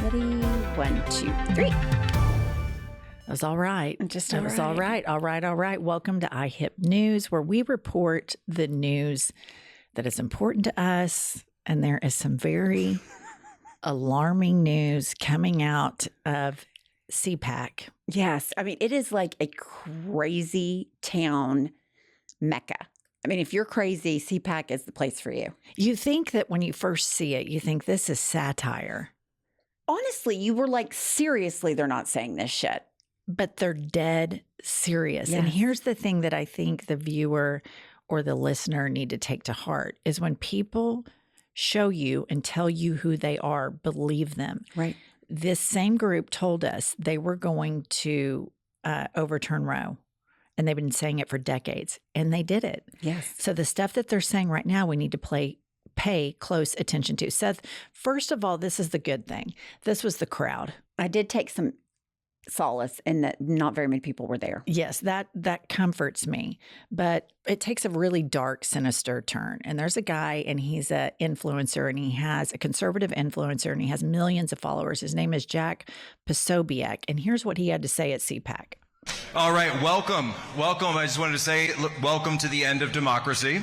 Ready? 1, 2, 3. That was all right. Just all right. All right. Welcome to IHIP News, where we report the news that is important to us. And there is some very alarming news coming out of CPAC. Yes. I mean, it is like a crazy town mecca. I mean, if you're crazy, CPAC is the place for you. You think that when you first see it, you think this is satire. Honestly, you were like, seriously, they're not saying this shit. But they're dead serious. Yes. And here's the thing that I think the viewer or the listener need to take to heart is when people show you and tell you who they are, believe them. Right. This same group told us they were going to overturn Roe. And they've been saying it for decades. And they did it. Yes. So the stuff that they're saying right now, we need to pay close attention to. Seth, first of all, this is the good thing. This was the crowd. I did take some solace in that not very many people were there. Yes, that comforts me. But it takes a really dark, sinister turn. And there's a guy, and he's an influencer, and he has a conservative influencer, and he has millions of followers. His name is Jack Posobiec. And here's what he had to say at CPAC. All right, welcome. I just wanted to say, welcome to the end of democracy.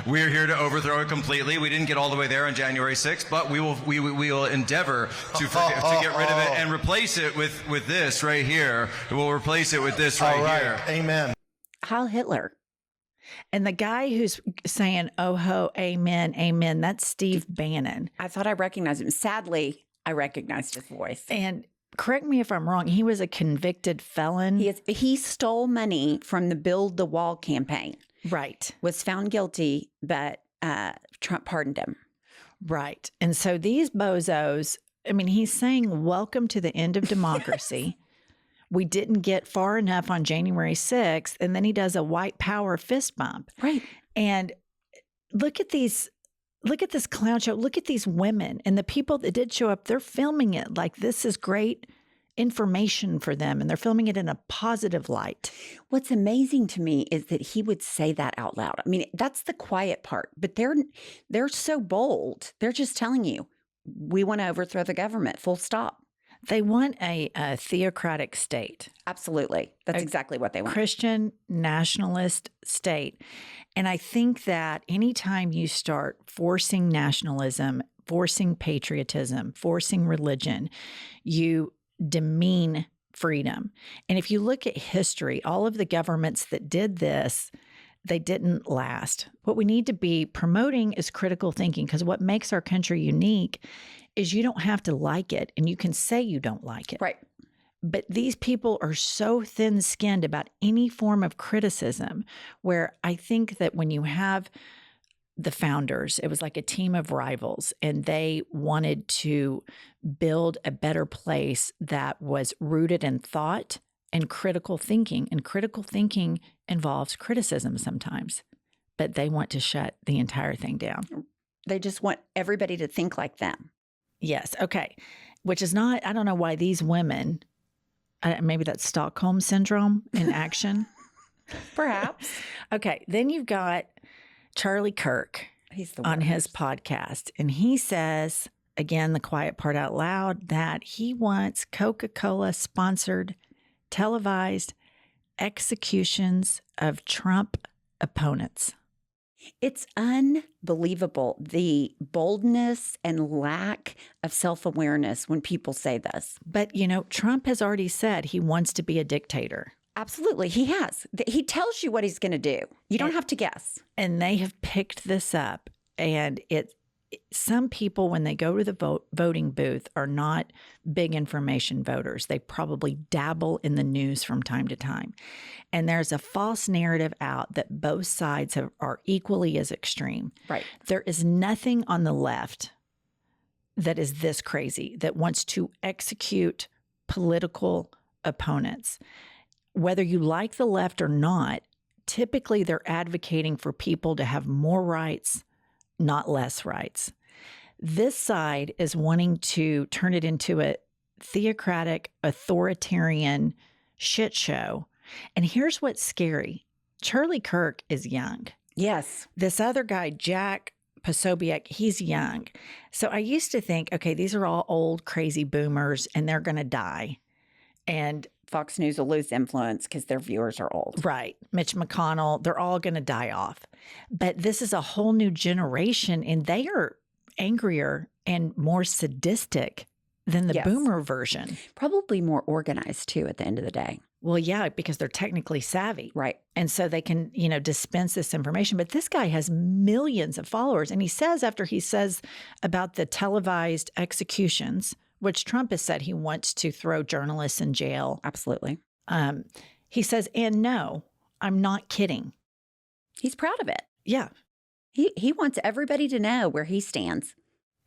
We're here to overthrow it completely. We didn't get all the way there on January 6th, but we will endeavor to get rid of it and replace it with this right here. We'll replace it with this right here. Amen. Heil Hitler. And the guy who's saying, oh ho, amen, amen, that's Steve Bannon. I thought I recognized him. Sadly, I recognized his voice. And correct me if I'm wrong, he was a convicted felon. He stole money from the Build the Wall campaign. Right. Was found guilty, but Trump pardoned him. Right. And so these bozos, I mean, he's saying, welcome to the end of democracy. Yes. We didn't get far enough on January 6th. And then he does a white power fist bump. Right. And look at this clown show. Look at these women and the people that did show up. They're filming it like this is great information for them, and they're filming it in a positive light. What's amazing to me is that he would say that out loud. I mean, that's the quiet part, but they're so bold. They're just telling you, we want to overthrow the government, full stop. They want a theocratic state. Absolutely. That's exactly what they want. Christian nationalist state. And I think that anytime you start forcing nationalism, forcing patriotism, forcing religion, you demean freedom. And if you look at history, all of the governments that did this, they didn't last. What we need to be promoting is critical thinking, because what makes our country unique is you don't have to like it, and you can say you don't like it. Right. But these people are so thin-skinned about any form of criticism, where I think that when you have the founders, it was like a team of rivals, and they wanted to build a better place that was rooted in thought and critical thinking. And critical thinking involves criticism sometimes, but they want to shut the entire thing down. They just want everybody to think like them. Yes. Okay. Which is not, I don't know why these women, maybe that's Stockholm syndrome in action. Perhaps. Okay. Then you've got Charlie Kirk on his podcast. And he says, again, the quiet part out loud, that he wants Coca-Cola sponsored televised executions of Trump opponents. It's unbelievable, the boldness and lack of self-awareness when people say this. But, you know, Trump has already said he wants to be a dictator. Absolutely. He has. He tells you what he's going to do. You don't have to guess. And they have picked this up. And some people, when they go to the voting booth, are not big information voters. They probably dabble in the news from time to time. And there's a false narrative out that both sides are equally as extreme. Right. There is nothing on the left that is this crazy, that wants to execute political opponents. Whether you like the left or not, typically they're advocating for people to have more rights, not less rights. This side is wanting to turn it into a theocratic, authoritarian shit show. And here's what's scary. Charlie Kirk is young. Yes. This other guy, Jack Posobiec, he's young. So I used to think, okay, these are all old, crazy boomers and they're going to die. And Fox News will lose influence because their viewers are old. right, Mitch McConnell, they're all going to die off. But this is a whole new generation and they are angrier and more sadistic than the Yes. boomer version. Probably more organized too at the end of the day. Well, yeah, because they're technically savvy. Right. And so they can, dispense this information. But this guy has millions of followers. And he says, after he says about the televised executions, which Trump has said he wants to throw journalists in jail. Absolutely. He says, and no, I'm not kidding. He's proud of it. Yeah. He wants everybody to know where he stands.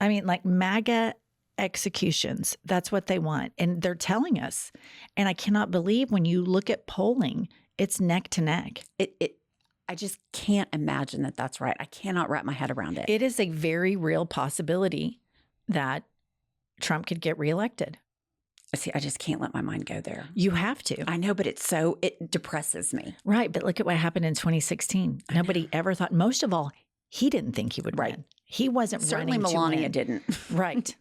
I mean, like MAGA executions, that's what they want. And they're telling us. And I cannot believe when you look at polling, it's neck to neck. I just can't imagine that that's right. I cannot wrap my head around it. It is a very real possibility that Trump could get reelected. See, I just can't let my mind go there. You have to. I know, but it depresses me. Right. But look at what happened in 2016. Nobody ever thought, most of all, he didn't think he would Right. win. He wasn't Certainly running Melania to win. didn't. Right.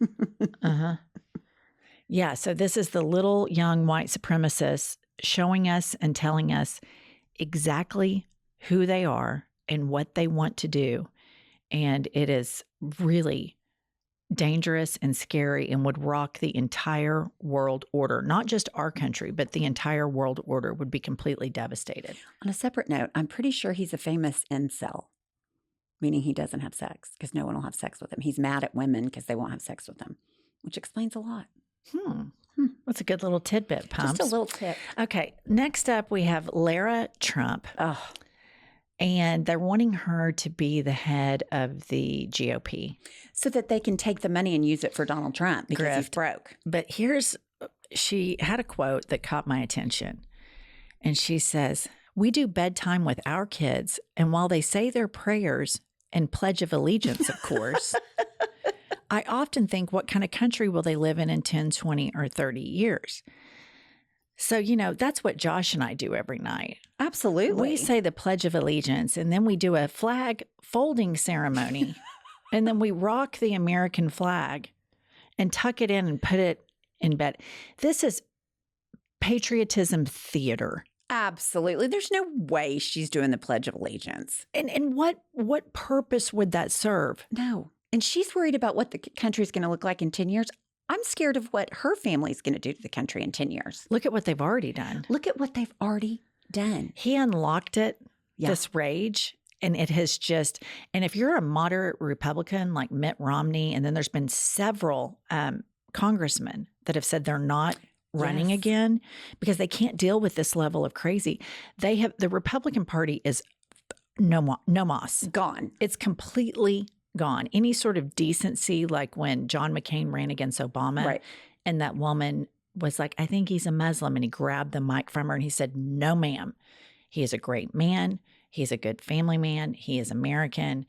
Uh-huh. Yeah. So this is the little young white supremacists showing us and telling us exactly who they are and what they want to do. And it is really dangerous and scary and would rock the entire world order. Not just our country, but the entire world order would be completely devastated. On a separate note, I'm pretty sure he's a famous incel, meaning he doesn't have sex because no one will have sex with him. He's mad at women because they won't have sex with him, which explains a lot. That's a good little tidbit, Pumps. Just a little tip. Okay. Next up, we have Lara Trump. Oh, And they're wanting her to be the head of the GOP. so that they can take the money and use it for Donald Trump because he's Grift. broke. But she had a quote that caught my attention. And she says, "We do bedtime with our kids. And while they say their prayers and Pledge of Allegiance, of course, I often think, what kind of country will they live in 10, 20, or 30 years?" So, that's what Josh and I do every night. Absolutely. We say the Pledge of Allegiance, and then we do a flag folding ceremony, and then we rock the American flag and tuck it in and put it in bed. This is patriotism theater. Absolutely. There's no way she's doing the Pledge of Allegiance. And what purpose would that serve? No. And she's worried about what the country's going to look like in 10 years. I'm scared of what her family's going to do to the country in 10 years. Look at what they've already done. Look at what they've already done. He unlocked it, Yeah. this rage, and it has just, and if you're a moderate Republican like Mitt Romney, and then there's been several congressmen that have said they're not running Yes. again because they can't deal with this level of crazy. The Republican Party is no mas. Gone. It's completely gone. Any sort of decency, like when John McCain ran against Obama, Right. and that woman was like, "I think he's a Muslim," and he grabbed the mic from her and he said, "No, ma'am. He is a great man. He's a good family man. He is American."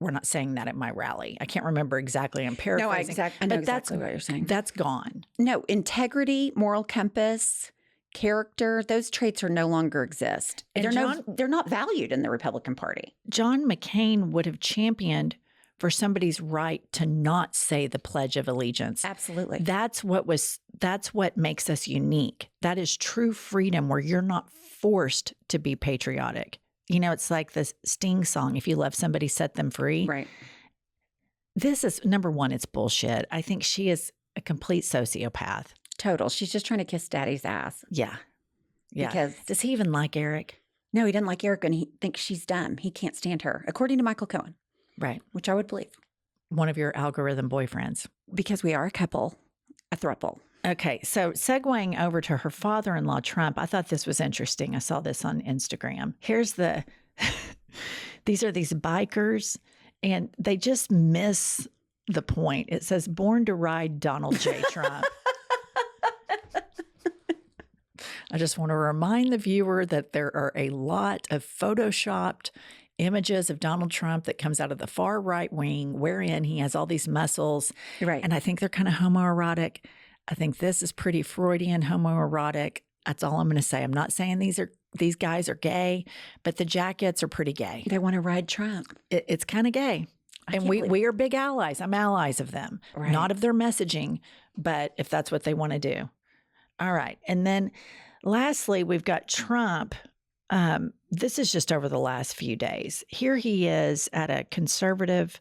We're not saying that at my rally. I can't remember exactly. I'm paraphrasing. I know but exactly what you're saying. That's gone. No, integrity, moral compass, character, those traits are no longer exist. And They're not valued in the Republican Party. John McCain would have championed for somebody's right to not say the Pledge of Allegiance. Absolutely. That's what makes us unique. That is true freedom, where you're not forced to be patriotic. It's like this Sting song, "If you love somebody, set them free." Right. This is, number one, it's bullshit. I think she is a complete sociopath. Total. She's just trying to kiss daddy's ass. Yeah. Yeah. Because Does he even like Eric? no, he doesn't like Erica and he thinks she's dumb. He can't stand her, according to Michael Cohen, Right. which I would believe One of your algorithm boyfriends. because we are a couple, a throuple. Okay, so segueing over to her father-in-law, Trump, I thought this was interesting. I saw this on Instagram. Here's these are these bikers, and they just miss the point. It says, "Born to ride Donald J. Trump." I just want to remind the viewer that there are a lot of photoshopped images of Donald Trump that comes out of the far right wing, wherein he has all these muscles. Right. And I think they're kind of homoerotic. I think this is pretty Freudian homoerotic. That's all I'm going to say. I'm not saying these guys are gay, but the jackets are pretty gay. They want to ride Trump. It's kind of gay. And we are big allies. I'm allies of them, Right. not of their messaging, but if that's what they want to do. All right. And then lastly, we've got Trump. This is just over the last few days. Here he is at a conservative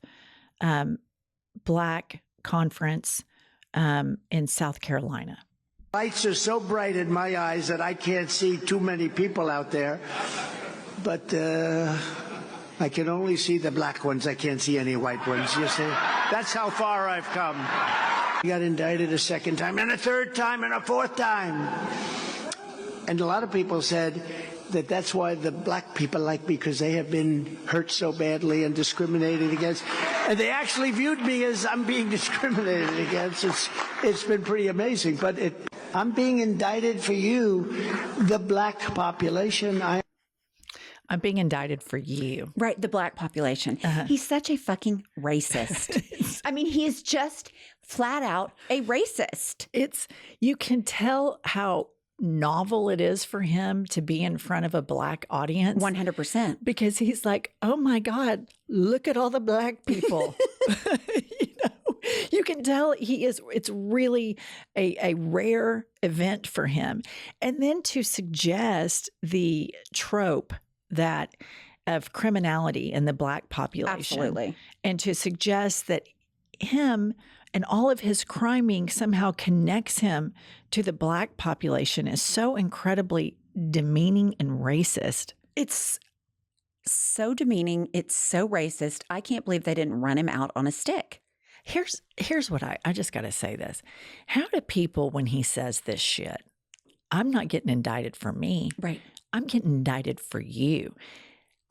Black conference in South Carolina. Lights are so bright in my eyes that I can't see too many people out there. But I can only see the black ones. I can't see any white ones, you see. That's how far I've come. He got indicted a second time, and a third time, and a fourth time. And a lot of people said that that's why the black people like me, because they have been hurt so badly and discriminated against. And they actually viewed me as I'm being discriminated against. It's been pretty amazing. But I'm being indicted for you, the black population. I'm being indicted for you. Right, the Black population. He's such a fucking racist. I mean, he is just flat out a racist. You can tell how novel it is for him to be in front of a Black audience. 100%. Because he's like, oh my God, look at all the Black people. You can tell it's really a rare event for him. And then to suggest the trope that of criminality in the Black population. Absolutely. And to suggest that him and all of his criming somehow connects him to the Black population is so incredibly demeaning and racist. It's so demeaning. It's so racist. I can't believe they didn't run him out on a stick. Here's what I just got to say this. How do people, when he says this shit, I'm not getting indicted for me. Right. I'm getting indicted for you.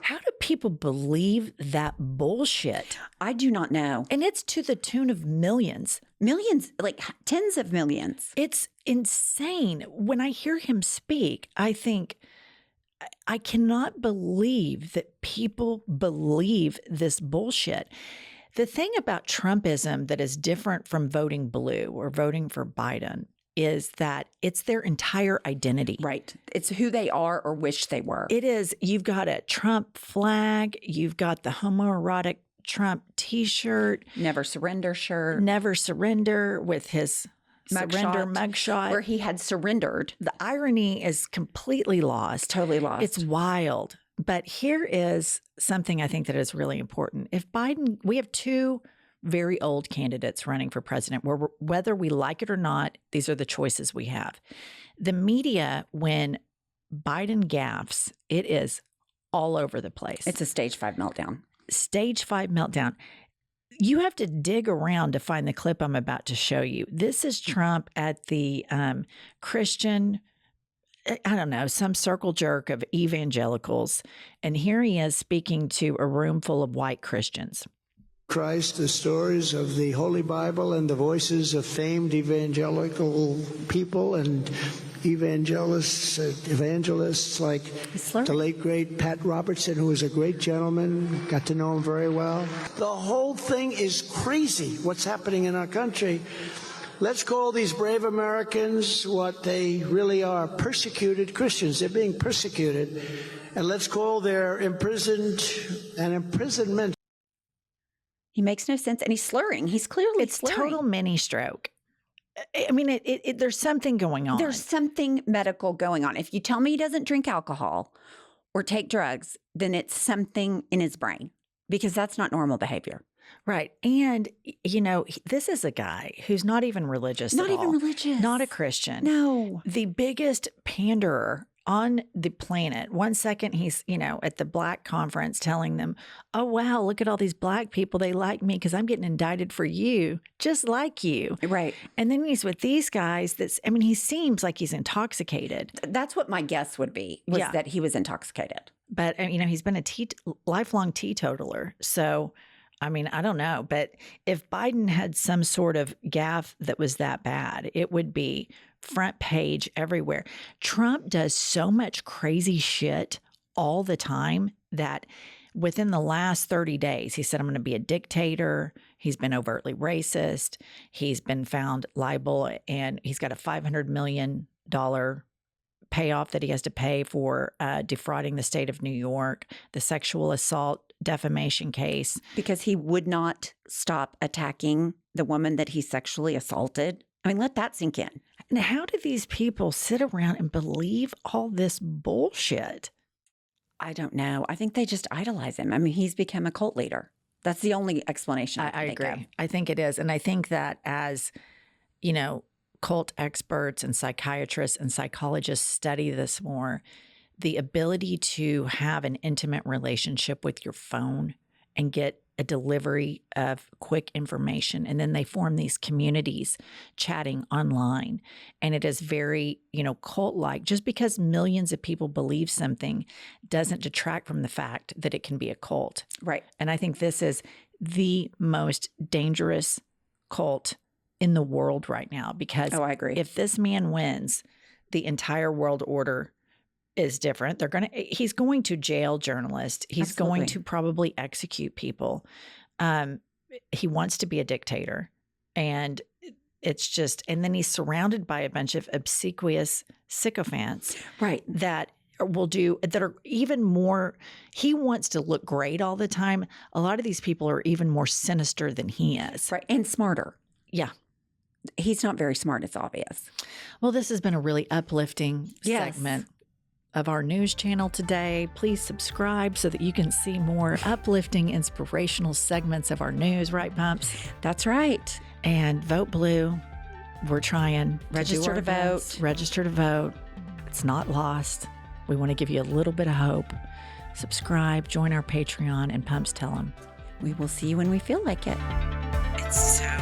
How do people believe that bullshit? I do not know. And it's to the tune of millions. Millions, like tens of millions. It's insane. When I hear him speak, I think, I cannot believe that people believe this bullshit. The thing about Trumpism that is different from voting blue or voting for Biden is that it's their entire identity. Right. It's who they are or wish they were. It is. You've got a Trump flag. You've got the homoerotic Trump T-shirt. Never surrender shirt. Never surrender with his surrender mugshot. Where he had surrendered. The irony is completely lost. Totally lost. It's wild. But here is something I think that is really important. If Biden, we have two very old candidates running for president, whether we like it or not, these are the choices we have. The media, when Biden gaffes, it is all over the place. It's a stage 5 meltdown. Stage 5 meltdown. You have to dig around to find the clip I'm about to show you. This is Trump at the Christian, I don't know, some circle jerk of evangelicals. And here he is speaking to a room full of white Christians. Christ, the stories of the Holy Bible, and the voices of famed evangelical people and evangelists like the late, great Pat Robertson, who was a great gentleman, got to know him very well. The whole thing is crazy, what's happening in our country. Let's call these brave Americans what they really are, persecuted Christians. They're being persecuted. And let's call their imprisonment. He makes no sense, and he's slurring. He's clearly slurring. It's total mini stroke. I mean, there's something going on. There's something medical going on. If you tell me he doesn't drink alcohol or take drugs, then it's something in his brain, because that's not normal behavior. Right. And, you know, this is a guy who's not even religious at all. Not even religious. Not a Christian. No. The biggest panderer on the planet. One second he's, you know, at the Black conference telling them, oh, wow, look at all these Black people. They like me because I'm getting indicted for you, just like you. Right. And then he's with these guys he seems like he's intoxicated. That's what my guess would be, was that he was intoxicated. But, you know, he's been a lifelong teetotaler. So, I mean, I don't know. But if Biden had some sort of gaffe that was that bad, it would be front page everywhere. Trump does so much crazy shit all the time that within the last 30 days, he said, I'm going to be a dictator. He's been overtly racist. He's been found liable, and he's got a $500 million payoff that he has to pay for defrauding the state of New York, the sexual assault defamation case. Because he would not stop attacking the woman that he sexually assaulted. I mean, let that sink in. And how do these people sit around and believe all this bullshit? I don't know. I think they just idolize him. I mean, he's become a cult leader. That's the only explanation I I can think agree. of. I think it is. And I think that as, you know, cult experts and psychiatrists and psychologists study this more, the ability to have an intimate relationship with your phone and get a delivery of quick information. And then they form these communities chatting online. And it is very, you know, cult-like. Just because millions of people believe something doesn't detract from the fact that it can be a cult. Right. And I think this is the most dangerous cult in the world right now, because Oh, I agree. if this man wins, the entire world order is different. He's going to jail journalists. He's going Absolutely. to probably execute people. He wants to be a dictator. And it's just, and then he's surrounded by a bunch of obsequious sycophants Right. that are even more, he wants to look great all the time. A lot of these people are even more sinister than he is. Right. And smarter. Yeah. He's not very smart, it's obvious. Well, this has been a really uplifting Yes. segment of our news channel today. Please subscribe so that you can see more uplifting, inspirational segments of our news, right, Pumps? That's right. And vote blue. We're trying to Register do our to best. vote. Register to vote. It's not lost. We want to give you a little bit of hope. Subscribe, join our Patreon, and Pumps tell them. We will see you when we feel like it. It's so